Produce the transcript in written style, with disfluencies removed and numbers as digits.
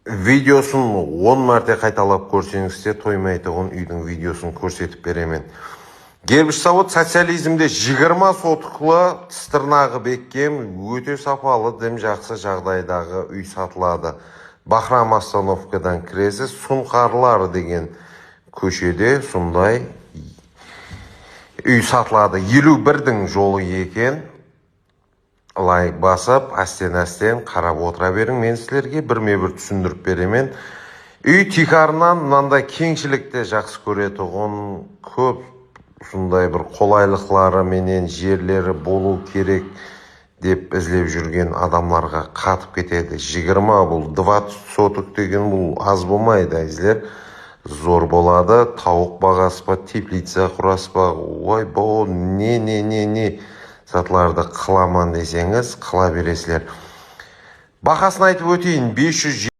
видеосын 10 мәрте қайталап көрсеңіз де тоймайтұғын үйдің видеосын көрсетіп беремен. Гербіш завод социализмде 20 сотықлы тыстырнағы беккем өте сапалы дем жақсы жағдайдағы үй сатылады. Бахрам остановкадан кіресі Сұңқарлар деген көшеде сондай үй сатылады. 51-дің жолы екен. Лайк басып, астен қарап отыра берің. Мен сілерге бірме-бір түсіндіріп беремен. Үй тикарынан мынандай кеңшілікте жақсы көретұғын көп сондай бір қолайлықлары менен жерлері болу керек деп ізлеп жүрген адамларға қатып кетеді. 20 бұл 20 сотық деген бұл аз болмайды, әзілер. Зор болады. Тауық бағасы па, теплица құрасы па, ой, бұл не сатыларды қыламан десеңіз, қыла бересілер. Бақасын айтып өтейін, 500